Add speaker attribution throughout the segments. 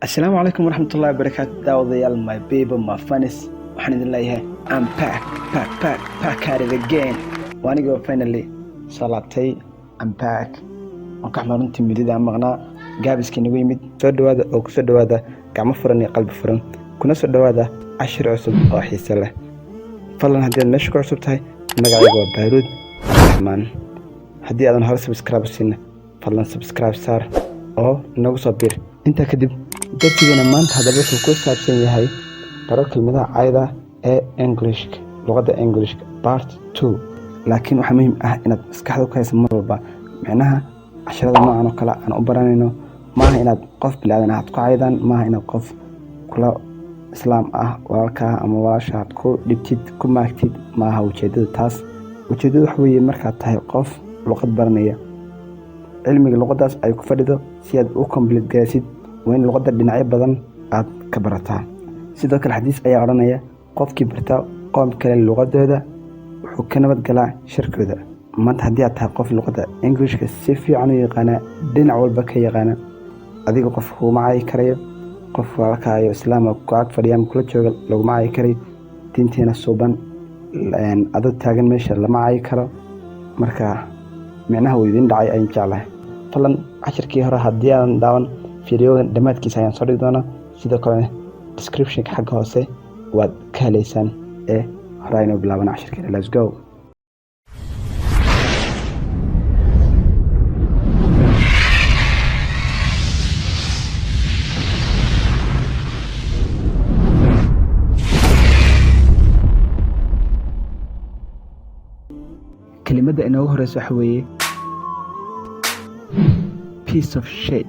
Speaker 1: Asalaamu calaykum waraxmatullaahi wabarakaatu daawadayaal my people my funnies waxaan idin leeyahay I'm back at it again waanigoo finally soo laabtay I'm back waan ka xumay runtii midida aan maqnaa gaabiskii nagu yimid soo dhawaada oo kusoo dhawaada gacmo furan iyo qalbi furan kuna soo dhawaada cashir cusub oo xiiso leh fadlan haddii aad meesha ku cusub tahay magacayga waa Baaruud Cabdiraxmaan haddii aadan hore subscribe siin fadlan subscribe saar oo nagu soo bir inta kadib dadkina maanta hadaba wuxuu ku saabsan yahay baro kelmadaha caayda ee Englishka luqadda Englishka part 2 laakiin waxa muhiim ah inaad maskaxda ku hayso mar walba macnaha casharada noocan oo kale aan u baranayno maaha inaad qof bilaadan aad ku caaydan maaha inaad qof kula islaam ah walaalka ama walaashaad ku dhibtid ku maagtid maaha ujeedada taas ujeedadu waxa weeye markaad tahay qof luqad baranaya cilmiga luqadaas ay ku fadhido si aad u complete garaysid waa in luqadda dhinacyo badan aad ka barataa sidoo kale xadiis ayaa odhanaya qofkii barta qoom kale luqadooda wuxuu ka nabad galaa shirkooda maanta haddii aad tahay qof luqadda Englishka si fiican u yaqaana dhinac walba ka yaqaana adiga qof kuma caayi karayo qof walaalkaayo islaamka ku ag fadhiyaan kula jooga laguma caayi karayo diinteena suuban adoo taagan meesha lama caayi karo marka micnaha uu idin dhacay ayaan jeclahay falan cashirkii hore haddii aan daawan fiidiyogan dhammaadkiisa ayaan soo dhigi doonaa sidoo kale descriptionka xagga hoose waad ka helaysaan ee hore aynu bilaabana cashirkeena let's go kelimada inoogu horeysa waxa weeye piece of shit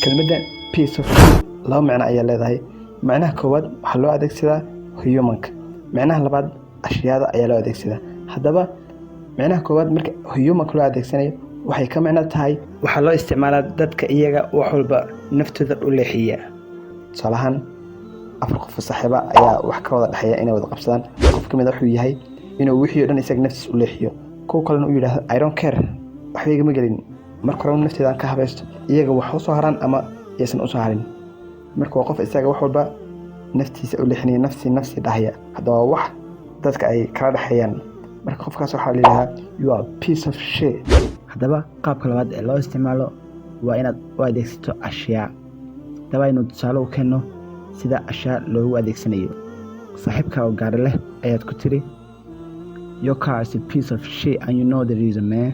Speaker 1: kelimada piece of shit laba macno ayaa leedahay macnaha koowaad waxaa loo adeegsadaa humanka macnaha labaad ashyaada ayaa loo adeegsadaa haddaba macnaha koowaad marka humanka loo adeegsanayo waxay ka macno tahay waxaa loo isticmaalaa dadka iyaga wax walba naftooda u leexiya tusaale ahaan afar qof saaxiiba ayaa wax ka wada dhexeeya inay wada qabsadaan qof ka mid ah wuxuu yahay inuu wixii dhan isaga naftiis u leexiyo kuwa kalena uu yiraahdo I don't care waxba igama gelin marka hore nafteeda ka habaysto iyaga wax u soo haraan ama aysan u soo harin marka waa qof isaga wax walba naftiisa u leexinaya nafsi dhahaya haddaba wax dadka ay kala dhaxayaan marka qofkaas waxa la yiraahdaa you are piece of shit haddaba qaabka labaad ee loo isticmaalo waa inaad u adeegsato ashyaa haddaba inuu tusaale u keeno sida ashyaa loogu adeegsanayo saaxiibka oo gaari leh ayaad ku tiri your car is a piece of shit and you know the reason man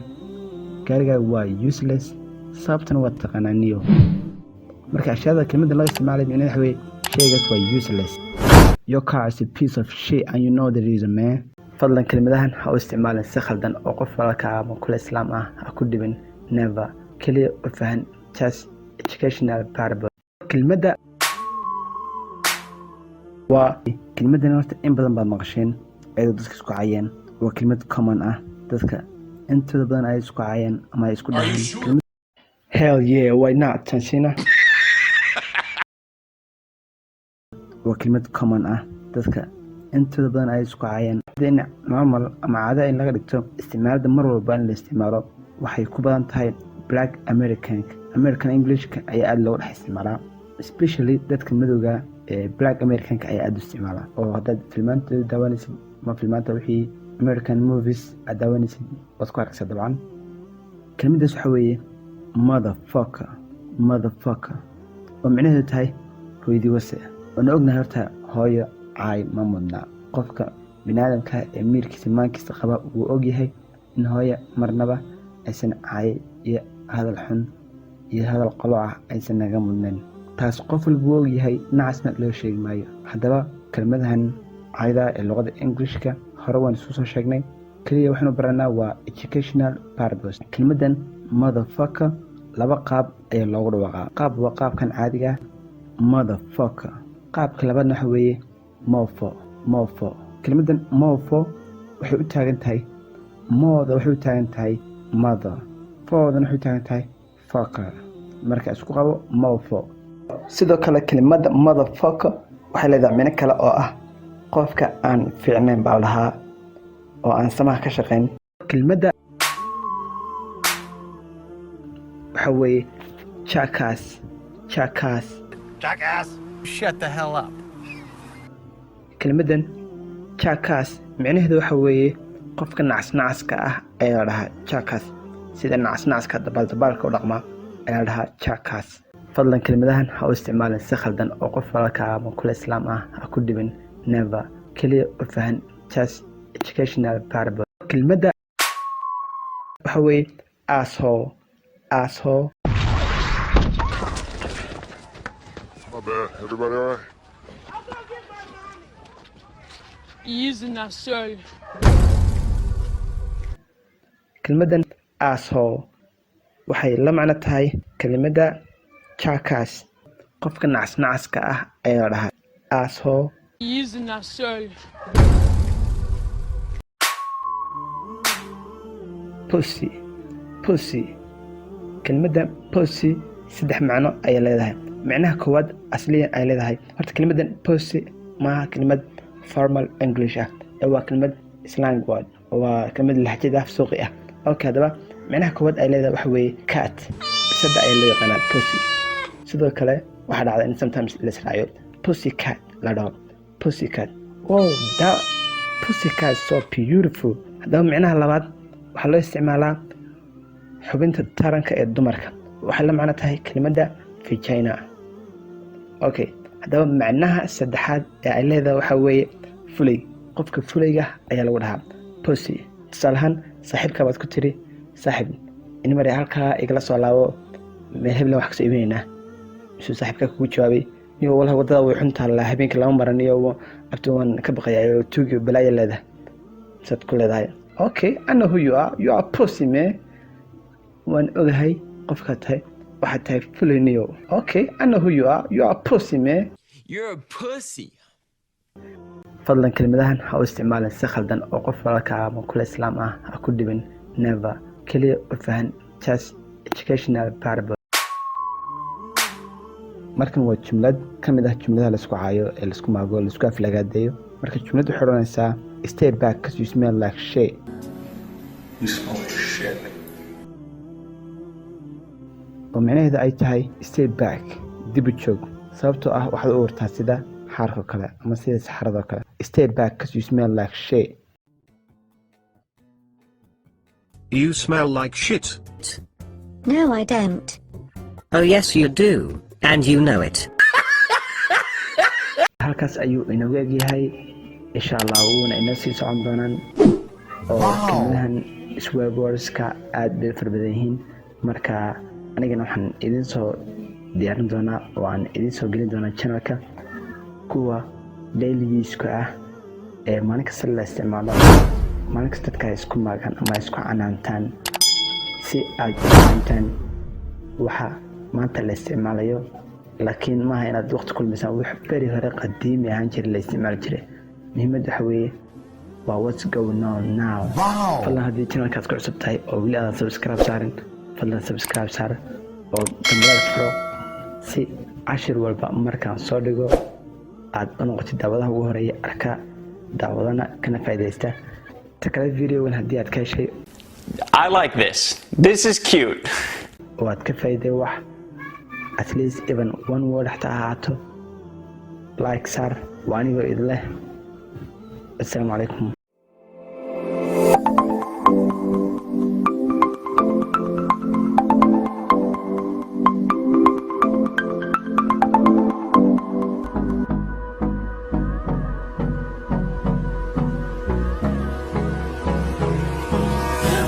Speaker 1: gaariga waa useless sababtan waa taqaanaaniyo marka ashyaada kelmadda loo isticmaalay micnaheedu waxa weeye shaygaas waa useless your car is a piece of shit and you know the reason man fadlan kelmadahan ha u isticmaalin si khaldan oo qof walaalka ama kula islaam ah ha ku dhibin never kaliya u fahan just educational parable kelmadda waa kelmaddan horta in badan baad maqasheen ayadoo dadka isku caayeen waa kelmad common ah dadka intooda badan ay isku caayeen ama ay isku dhahaan hell yeah why not Tanzania waa kelmad common ah dadka intooda badan ay isku caayeen dhinac normal ama caado in laga dhigto isticmaalada mar walba in la isticmaalo waxay ku badan tahay black American Englishka ayaa aad looga dhex isticmaalaa especially dadka madowga ee black Americanka ayaa aad u isticmaala oo haddaad filmaanta daawanaysid ma filmaanta wixii American movies aad daawanaysid waad ku arkaysaa dabcan kelmaddaas waxa weeye motherfucker oo micnaheedu tahay hooyadii wase oona ognahay horta hooyo caay ma mudna qofka biniaadamka ee miirkiisa maankiisa qaba wuu ogyahay in hooyo marnaba aysan caay iyo hadal xun iyo hadal qolo ah aysan naga mudnayn taas qof walba wuu ogyahay nacasna loo sheegi maayo haddaba kelmadahan caayda ee luqadda Englishka hore waan isku soo sheegnay kaliya waxaanu baranaa waa educational purpose kelmaddan motherfucker laba qaab ayaa loogu dhawaaqaa qaab waa qaabkan caadiga motherfucker qaabka labaadna waxa weeye mofo kelmaddan mofo waxay u taagan tahay mooda waxay u taagan tahay mother foodan waxay u taagan tahay fucker marka isku qabo mofo sidoo kale kelmadda motherfucker waxay leedahay micno kale oo ah qofka aan fiicnayn baa lahaa oo aan samaha ka shaqayn kelmadda waxa weeye jackass jackass.
Speaker 2: Jackass! Shut the hell up.
Speaker 1: Kelmaddan jackass micnaheedu waxa weeye qofka nacasnacaska ah ayaa la dhahaa jackass. Sida nacasnacaska dabaaldabaalka u dhaqmaa ayaa la dhahaa jackass. Fadlan kelmadahan ha u isticmaalin si khaldan oo qof walaalka ama kula islaam ah ha ku dhibin. Never. Kaliya u fahan just educational parable. Kelmadda waxa weeye asshole. Asshole.
Speaker 3: My bad. Everybody all right?
Speaker 4: Using that show.
Speaker 1: Kelmaddan asshole waxay la macno tahay kelmadda jackass. Qofka nacasnacaska ah ayaa la dhahaa asshole.
Speaker 4: Using that show.
Speaker 1: Pussy. Pussy. Kelmadda pussy saddex macno ayay leedahay. Macnaha koowaad asliyan ay leedahay horta kelmaddan pussy maaha kelmad formal English ah ee waa kelmad slang word waa kelmad lahjada suuqi ah. Okay, haddaba macnaha koowaad ay leedahay waxa weeye cat. Bisada ayaa loo yaqaanaa pussy. Sidoo kale waxaa dhacda in sometimes la israaciyo pussy cat la dhaho pussy cat. Wow, that pussy cat is so beautiful. Haddaba macnaha labaad waxaa loo isticmaalaa xubinta taranka ee dumarka. Waxay la macno tahay kelmadda vagina. Okay, haddaba macnaha saddexaad ee ay leedahay waxa weeye fulay. Qofka fulayga ayaa lagu dhahaa pussy. Tusaale ahaan saaxiibka baad ku tiri saaxiib in mari halkaa igala soo laabo meel hebla wax ka soo iibinaynaa. Isuu saaxiibka kugu jawaabay iyo walahi wadada way xuntaa la habeenkii lama maran iyo abtuwan ka baqayaa tuugi balaya leedahay. Sad ku leedahay. Okay, I know who you are. You are pussy man. Waan ogahay qofka tahay waxaad tahay fulayniyo. Okay, I know who you are. You are pussy man.
Speaker 2: You're a pussy.
Speaker 1: Fadlan kelmadahan ha u isticmaalin si khaldan oo qof walaalka ama kula islaam ah ha ku dhibin. Never. Kaliya u fahan just educational parable. Markan waa jumlad ka mid ah jumladaha la isku caayo ee la isku maago la isku aflagaadeeyo. Marka jumladu waxay oranaysaa stay back because you smell like shit.
Speaker 3: You smell like shit.
Speaker 1: oo micnaheedu ay tahay stay back dib u joog sababtoo ah waxaad u urtaa sida xaarka kale ama sida saxarada kale. Stay back because you smell like shit.
Speaker 5: You smell like shit.
Speaker 6: No, I don't.
Speaker 7: Oh yes you do, and you know it.
Speaker 1: halkaas ayuu inagu egyahay insha Allah wuuna ina sii socon doonaan oo kelmadahan swear wordska aad bay farbadan yihiin. Marka anigana waxaan idin soo diyaarin doonaa oo aan idin soo gelin doonaa channelka kuwa daily use-ka ah ee maalin kasta la isticmaalo. Maalin kasta dadka isku maagan ama isku canaantaan si aad u fahantaan waxa maanta la isticmaalayo, laakiin maaha inaad waqti kulmisaan wax beri hore qadiimi ahaan jiray la isticmaali jiray. muhiimadda waxa weeye waa what's going on now. fadlan haddii channelkaas ku cusub tahay oo weli aadan subscribe saarin fadlan subscribe saar oo dambalada furo si cashir walba markaan soo dhigo aad u noqotid daawadaha ugu horeeya arka daawadana kana faa'iidaysta. ta kale videogan haddii aad ka heshay
Speaker 8: I like this. This is cute.
Speaker 1: oo aad ka faa'iiday wax at least even one word xataa ahaato like saar. waa anigoo idin leh السلام عليكم.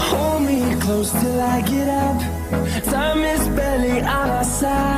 Speaker 9: Hold me close till I get up. Time is barely on our side.